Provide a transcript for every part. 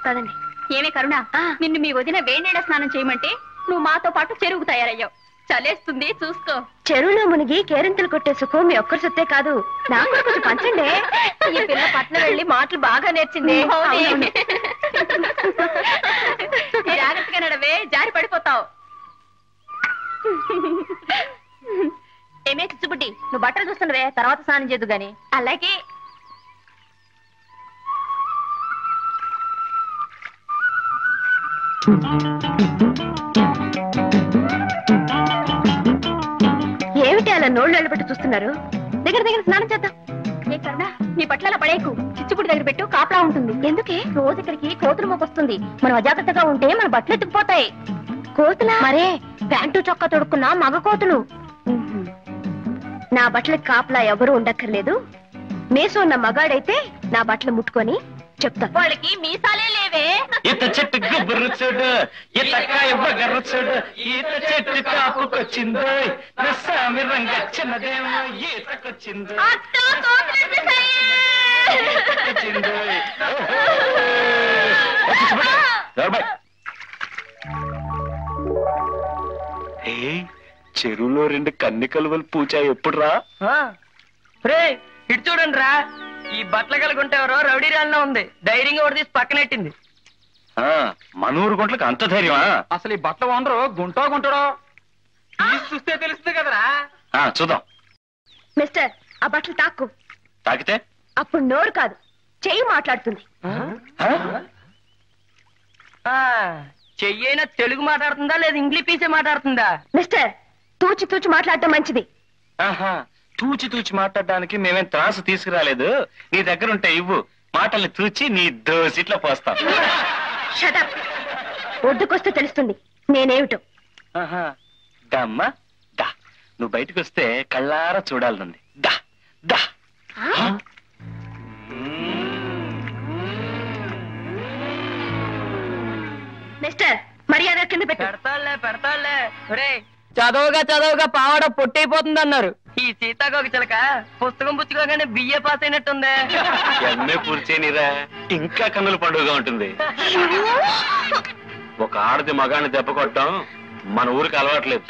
కదండి. ఏమే కరుణ, నిన్ను మీ వదిన వేణీళ్ళ స్నానం చేయమంటే నువ్వు మాతో పాటు చెరువుకు తయారయ్యావు. చలేస్తుంది చూసుకో. చెరువులో మునిగి కేరింతలు కొట్టే సుఖం మీ ఒక్కరి సొత్తే కాదు, నాకు కొంచెం పంచండి. ఈ పిల్ల పట్నం వెళ్ళి మాటలు బాగా నేర్చింది. జాగ్రత్తగా నడవే, జారి పడిపోతావు. ఏమే చిచ్చుబుడ్డి, నువ్వు బట్టలు చూస్తున్నవే, తర్వాత స్నానం చేద్దు గాని. అలాగే. ఏమిటి అలా నోళ్ళు వెళ్ళబెట్టి చూస్తున్నారు? దగ్గర దగ్గర స్నానం చేద్దాం. ఏ కరుణ, నీ పట్ల పడేకు, చిచ్చుపుడి దగ్గర పెట్టు, కాపలా ఉంటుంది. ఎందుకే? రోజు ఇక్కడికి కోతులు మోకొస్తుంది, మనం అజాగ్రత్తగా ఉంటే మన బట్టలు ఎత్తుకుపోతాయి. కోతులా? మరే, ప్యాంటు చొక్కా తొడుక్కున్నా మగ కోతులు. నా బట్టలకి కాపలా ఎవరు ఉండక్కర్లేదు. మేసం ఉన్న మగాడైతే నా బట్టలు ముట్టుకొని చెప్తా. వాళ్ళకి మీసాలే లేవే. ఈత చెట్టు గుబ్బురు చూడు, ఈతకాయ బగర్రు చూడు, ఈత చెట్టు కాపుకొచ్చిందో, నస్సామి రంగచ్చినదేమో ఈతకొచ్చిందో. చెరువులో 2 కన్ని కలువలు పూచా ఎప్పుడు రా? ఇటు చూడండి రా, ఈ బట్టలు కలుగుంటేవరో రౌడీ రాళ్ళలో ఉంది. ధైర్యంగా ఒకటి తీసి పక్కనెట్టింది. మనూరు గుంట్లకు అంత ధైర్యమా? అసలు ఈ బట్టలు వండరు గుంటాడో చూస్తే తెలుస్తుంది కదరా. చూద్దాం. మిస్టర్, ఆ బట్టలు తాక్కు. తాకితే అప్పుడు నోరు కాదు, చెయ్యి మాట్లాడుతుంది. చెయ్యైనా తెలుగు మాట్లాడుతుందా లేదా ఇంగ్లీష్ పీసే మాట్లాడుతుందా? మిస్టర్, తూచి తూచి మాట్లాడటం మంచిది. తూచి తూచి మాట్లాడడానికి మేమేం త్రాసు తీసుకురాలేదు. నీ దగ్గర ఉంటే ఇవ్వు, మాటల్ని తూచి నీ దోసిట్లో పోస్తాం. షటప్. ఒడ్డుకొస్తే తెలుస్తుంది నేనేమిటో. దమ్మా దా, నువ్వు బయటకు వస్తే కళ్ళారా చూడాలనుంది. దా దా. మిస్టర్, మర్యాద కింద పెట్టు. పెడతాళ్లే. చదవగా పావాడ పొట్టయిపోతుంది అన్నారు. ఈ సీతాకోక చిలక పుస్తకం పుచ్చుకోగానే బిఏ పాస్ అయినట్టుందే. ఎంఏ పూర్చేనిరా, ఇంకా కన్నుల పండుగగా ఉంటుంది. ఒక ఆడది మగాన్ని దెబ్బ కొట్టడం మన ఊరికి అలవాట్లేదు.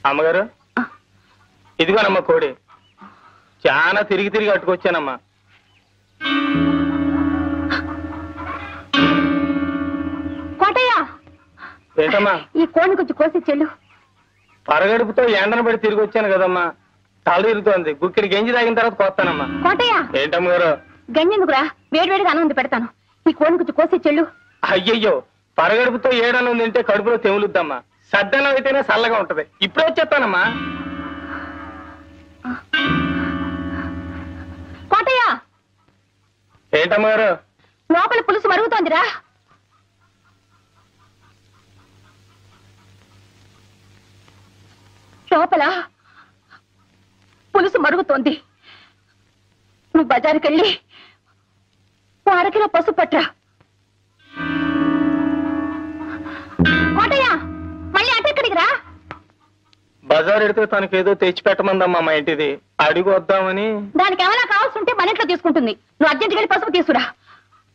అమ్మగారు, ఇదిగోనమ్మా కోడి. చాలా తిరిగి అట్టుకొచ్చానమ్మా. కోటయ్య, ఏంటమ్మా? ఈ కోడిని కొంచెం కోసి చెల్లు. పరగడుపుతో ఎండను పడి తిరిగి వచ్చాను కదమ్మా, తల తిరుగుతోంది. గుక్కిడి గంజి తాగిన తర్వాత కోస్తానమ్మా. కోటయ్య, ఏంటమ్మగారు? గంజెందుకురా, వేడివేడిగా అన్నం పెడతాను. ఈ కోడిని కొంచెం కోసి చెల్లు. అయ్యయ్యో, పరగడుపుతో ఏడన్నం తింటే కడుపులో తెములుద్దమ్మా. సద్దన్నం అయితేనే చల్లగా ఉంటది. ఇప్పుడే వచ్చేస్తానమ్మా. కోటయ్య, ఏంటమ్మగారు? లోపల పులుసు మరుగుతోందిరా. లోపల పులుసు మరుగుతోంది. నువ్వు బజారుకి వెళ్ళి అరకిలో పసుపు పట్రా. కోటయ్య మళ్ళీ అటు ఎక్కడికి రా. బజార్ ఎడితే తనకేదో తెచ్చి పెట్టమందమ్మా మా ఇంటిది, అడిగి వద్దామని. దానికి ఏమైనా కావాల్సి ఉంటే మన ఇంట్లో తీసుకుంటుంది. నువ్వు అర్జెంట్కి వెళ్ళి పసుపు తీసుకురా.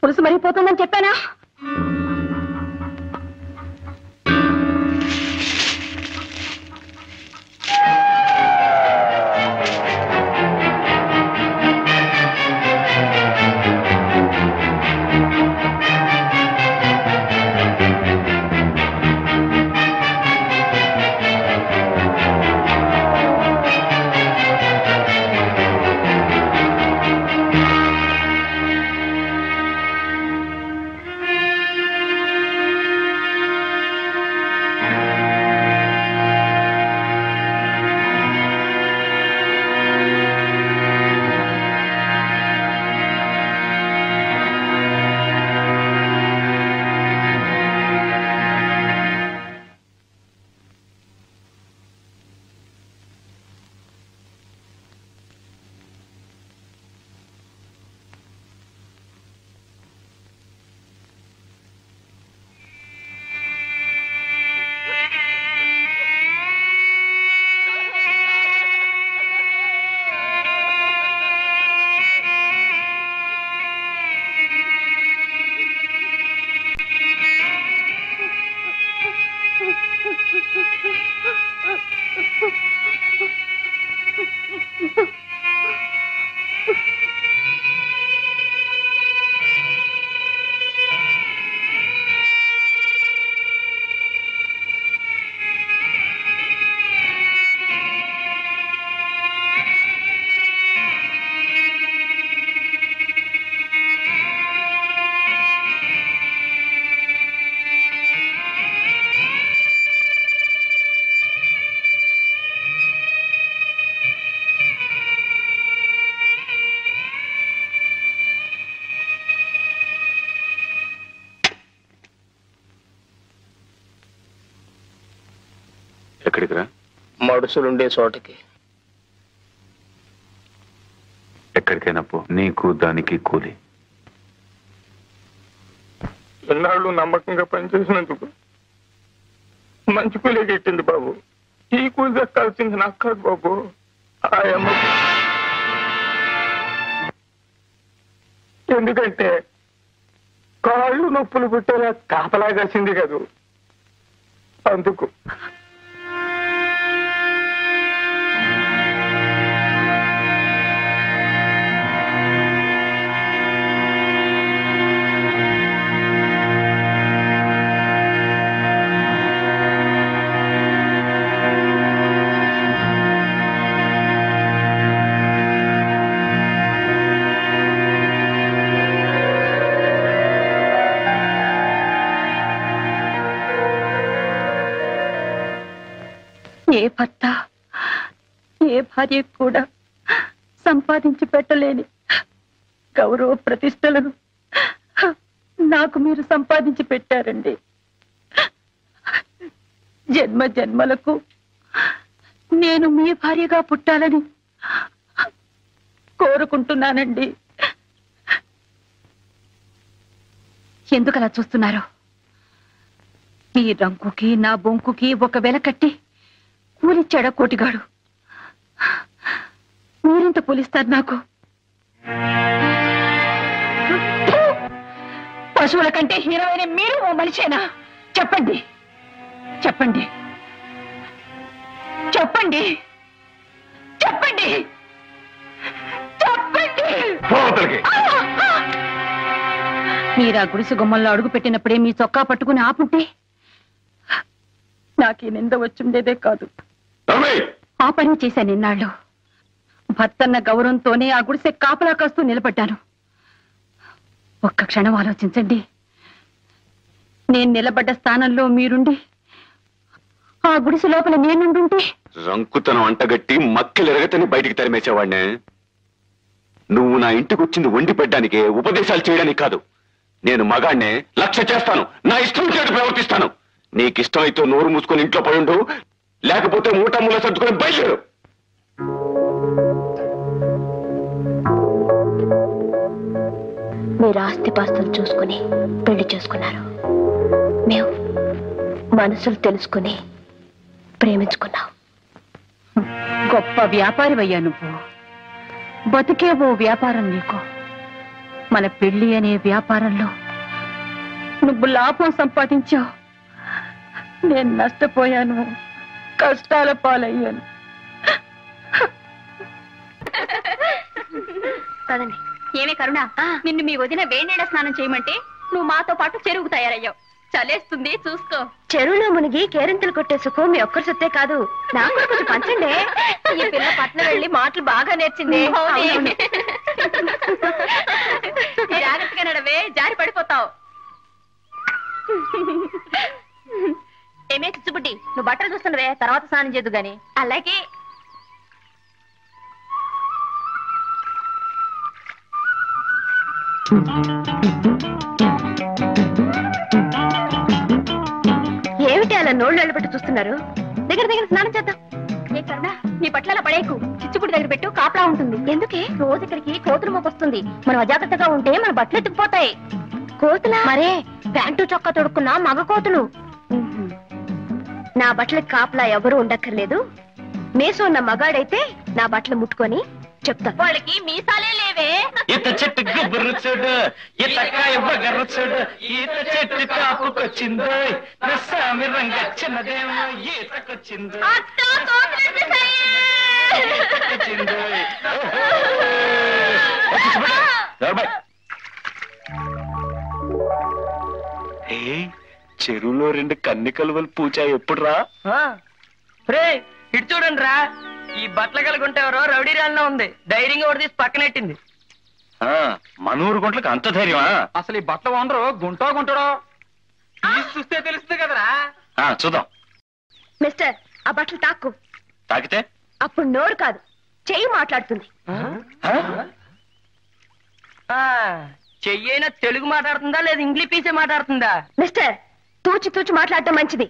పులుసు మరిగిపోతుందని చెప్పానా? ఎక్కడికి రా? మడుసులుండే చోటకి. ఎక్కడికైనా పో, నీకు దానికి కూలి. ఎన్నాళ్ళు నమ్మకంగా పనిచేసినందుకు మంచి కూలీ గిట్టింది బాబు. ఈ కూలి దక్కాల్సింది నాకు కాదు బాబు, ఆయమ్మ. ఎందుకంటే కాళ్ళు నొప్పులు పుట్టేలా కాపలా కాసింది కదూ, అందుకు. ఏ భర్త ఏ భార్య కూడా సంపాదించి పెట్టలేని గౌరవ ప్రతిష్టలను నాకు మీరు సంపాదించి పెట్టారండి. జన్మ జన్మలకు నేను మీ భార్యగా పుట్టాలని కోరుకుంటున్నానండి. ఎందుకలా చూస్తున్నారు? మీ రంకుకి నా బొంకుకి ఒక వెల కట్టి కూలిచ్చాడా కోటిగాడు? మీరెంత కూలిస్తారు నాకు? పశువుల కంటే హీరోయిన మీరు ఓ మనిషేనా? చెప్పండి చెప్పండి చెప్పండి చెప్పండి చెప్పండి. మీరా గుడిసె గుమ్మంలో అడుగు పెట్టినప్పుడే మీ చొక్కా పట్టుకుని ఆపుంటే నాకు ఈ నింద వచ్చుండేదే కాదు. ఆ పని చేశాను ఇన్నాళ్ళు. భర్తన్న గౌరవంతోనే ఆ గుడిసె కాపలా కాస్తూ నిలబడ్డాను. ఒక్క క్షణం ఆలోచించండి. నేను నిలబడ్డ స్థానంలో మీరుండి ఆ గుడిసె లోపల నేనుండుంటే రంకుతనం అంటగట్టి మక్కిలెరగతని బయటికి తరిమేసేవాడినే. నువ్వు నా ఇంటికి వచ్చింది వండి పెట్టడానికే, ఉపదేశాలు చేయడానికి కాదు. నేను మగాడినే, లక్ష్య చేస్తాను, నా ఇష్టం చేటు ప్రవర్తిస్తాను. నీకిష్టం అయితే నోరు మూసుకొని ఇంట్లో పడుండు, లేకపోతే మూటమ్ములో సర్దుకొని బయలుదేరు. మీరు ఆస్తిపాస్తులు చూసుకుని పెళ్లి చేసుకున్నారు. మేము మనసులు తెలుసుకుని ప్రేమించుకున్నాం. గొప్ప వ్యాపారివయ్యా నువ్వు. బతుకే ఓ వ్యాపారం నీకు. మన పెళ్లి అనే వ్యాపారంలో నువ్వు లాభం సంపాదించావు, నేను నష్టపోయాను, కష్టాల పాలయ్యాను. కదండి. ఏమే కరుణ, నిన్ను మీ వదిన వేణీడ స్నానం చేయమంటే నువ్వు మాతో పాటు చెరువుకు తయారయ్యావు. చలేస్తుంది చూసుకో. చెరువులో మునిగి కేరింతలు కొట్టే సుఖం మీ ఒక్కరి సొత్తే కాదు, నాకు కూడా కొంచెం పంచండి. ఈ పిల్ల పట్ల వెళ్ళి మాటలు బాగా నేర్చింది. జాగ్రత్తగా నడవే, జారి పడిపోతావు. ఏమే చిచ్చుబుడ్డి, నువ్వు బట్టలు చూస్తున్నవే, తర్వాత స్నానం చేద్దు గాని. అలాగే. ఏమిటి అలా నోళ్ళు పెట్టి చూస్తున్నారు? దగ్గర దగ్గర స్నానం చేద్దాం. ఏ కరుణ, నీ బట్టల పడేకు, చిచ్చుపుడి దగ్గర పెట్టు, కాపలా ఉంటుంది. ఎందుకే? రోజు ఇక్కడికి కోతులు మోకొస్తుంది. మనం అజాగ్రత్తగా ఉంటే మన బట్టలు ఎత్తుకుపోతాయి. కోతులా? మరే, ప్యాంటు చొక్కా తొడుక్కున్నా మగ కోతులు. నా బట్టలకి కాపలా ఎవరు ఉండక్కర్లేదు. మేసం ఉన్న మగాడైతే నా బట్టలు ముట్టుకొని చెప్తా. వాళ్ళకి మీసాలే లేవే. ఈత చెట్టు గుబ్బురు చూడు, ఈతకాయ బగర్రు చూడు, ఈత చెట్టు కాపుకొచ్చిందో, రసామి రంగచ్చినదేమో ఈతకొచ్చిందో. చెరువులో 2 కన్ని కలువలు పూచా ఎప్పుడు రా? రే ఇటు చూడండి రా, ఈ బట్టల కలుగుంటేవరో రౌడీ రాళ్ళలో ఉంది. ధైర్యంగా ఒకటి తీసి పక్కనెట్టింది. మనూరు గుంట్లకు అంత ధైర్యమా? అసలు ఈ బట్టలు ఓనరు గుంటో గుంటడో చూస్తే తెలుస్తుంది కదరా. చూద్దాం. మిస్టర్, ఆ బట్టలు తాక్కు. తాకితే అప్పుడు నోరు కాదు, చెయ్యి మాట్లాడుతుంది. చెయ్యైనా తెలుగు మాట్లాడుతుందా లేదా ఇంగ్లీష్ పీసే మాట్లాడుతుందా? మిస్టర్, తూచి తూచి మాట్లాడటం మంచిది.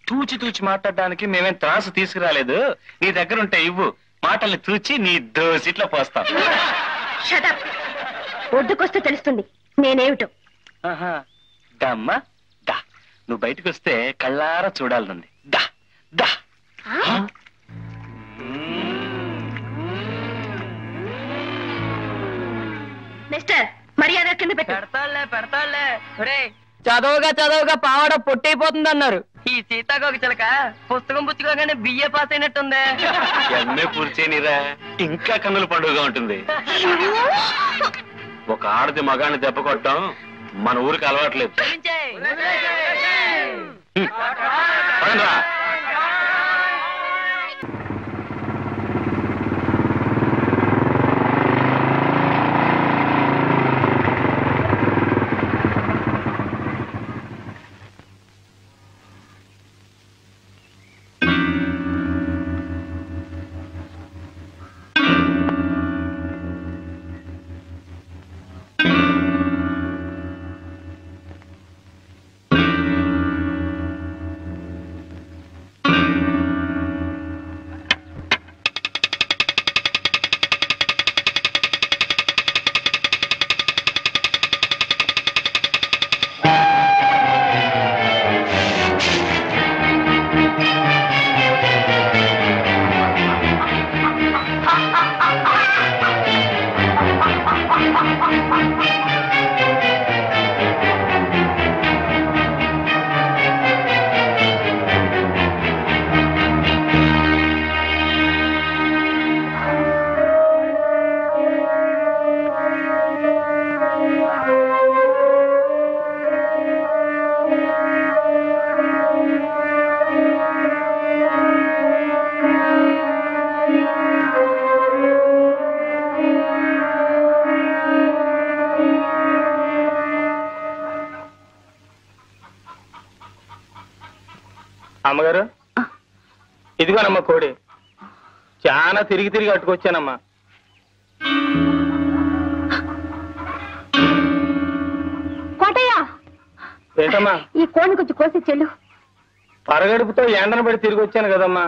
తూచి తూచి మాట్లాడడానికి మేమేం త్రాసు తీసుకురాలేదు. నీ దగ్గర ఉంటే ఇవ్వు, మాటల్ని తూచి నీ దోసిట్లో పోస్తాం. షటప్. ఒడ్డుకొస్తే తెలుస్తుంది నేనేమిటో. దమ్మా దా, నువ్వు బయటకు వస్తే కళ్ళారా చూడాలనుంది. దా దా. మిస్టర్, మర్యాద కింద పెట్టు. పెడతాళ్లే. రే చదవగా పావాడ పొట్టయిపోతుంది అన్నారు. ఈ సీతాకోక చిలక పుస్తకం పుచ్చుకోగానే బిఏ పాస్ అయినట్టుంది. ఎన్నే పూర్చేనిరా, ఇంకా కన్నుల పండుగగా ఉంటుంది. ఒక ఆడది మగాన్ని దెబ్బ కొట్టడం మన ఊరికి అలవాట్లేదు. పదండ్రా. అమ్మగారు, ఇదిగోనమ్మా కోడి. చాలా తిరిగి అట్టుకొచ్చానమ్మా. కోటయ్య, ఏంటమ్మా? ఈ కోడిని కొంచెం కోసి చెల్లు. పరగడుపుతో ఎండను పడి తిరిగి వచ్చాను కదమ్మా,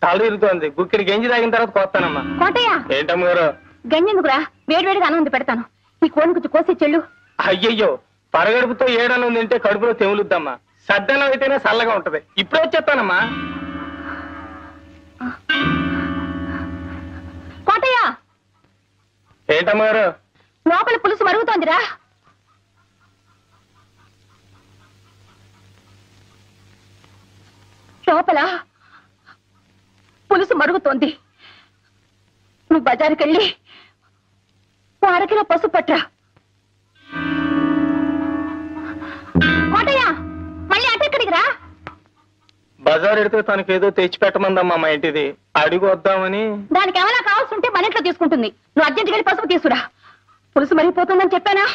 తల తిరుగుతోంది. గుక్కిడి గంజి తాగిన తర్వాత కోస్తానమ్మా. కోటయ్య, ఏంటమ్మగారు? గంజెందుకురా, వేడివేడిగా అన్నం ఉంది పెడతాను. ఈ కోడిని కొంచెం కోసి చెల్లు. అయ్యయ్యో, పరగడుపుతో ఏడనం తింటే కడుపులో తెములుద్దమ్మా. సద్దనం అయితేనే చల్లగా ఉంటది. ఇప్పుడే వచ్చేస్తానమ్మా. కోటయ్య, ఏంటమ్మా గారు? లోపల పులుసు మరుగుతోందిరా. లోపల పులుసు మరుగుతోంది. నువ్వు బజారుకి వెళ్ళి 1/2 కిలో పసుపు పట్రా. కోటయ్య, మళ్ళీ అటెక్కడికి రా. బజార్ ఎడితే తనకేదో తెచ్చిపెట్టమందమ్మా మా ఇంటిది. అడిగి వద్దామని. దానికి ఏమైనా కావాల్సి ఉంటే మన ఇంట్లో తీసుకుంటుంది. నువ్వు అర్జెంట్కి వెళ్ళి పసుపు తీసుకురా. పులుసు మరిగిపోతుందని చెప్పానా?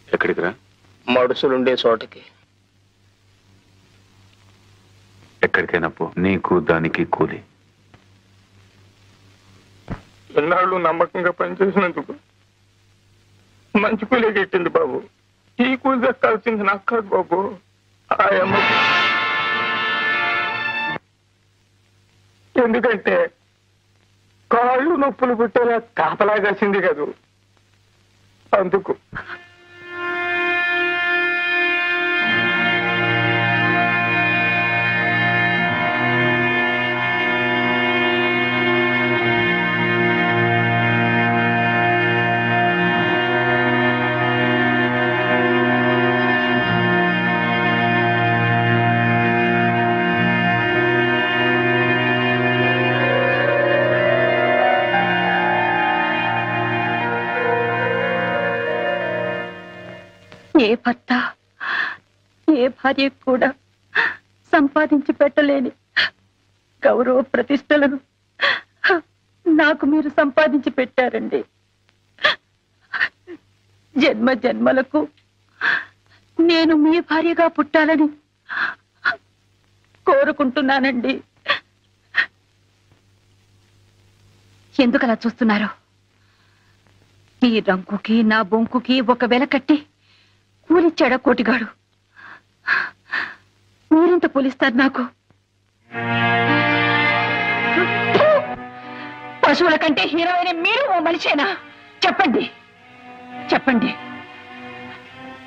ఎక్కడికి రా? మడుసులుండే చోటకి. ఎక్కడికైనా పో, నీకు దానికి కూలి. ఎన్నాళ్ళు నమ్మకంగా పనిచేసినందుకు మంచి కూలీ కెట్టింది బాబు. ఈ కూలి దక్కాల్సింది నాకు కాదు బాబు, ఆ అమ్మ. ఎందుకంటే కాళ్ళు నొప్పులు పుట్టేలా కాపలా కాసింది కదూ, అందుకు. ఏ భర్త ఏ భార్య కూడా సంపాదించి పెట్టలేని గౌరవ ప్రతిష్టలను నాకు మీరు సంపాదించి పెట్టారండి. జన్మ జన్మలకు నేను మీ భార్యగా పుట్టాలని కోరుకుంటున్నానండి. ఎందుకలా చూస్తున్నారు? ఈ రంకుకి నా బొంకుకి ఒక వెల కట్టి కూలిచ్చాడా కోటిగాడు? మీరెంత కూలిస్తారు నాకు? పశువుల కంటే హీరోయిన మీరు ఓ మనిషేనా? చెప్పండి చెప్పండి.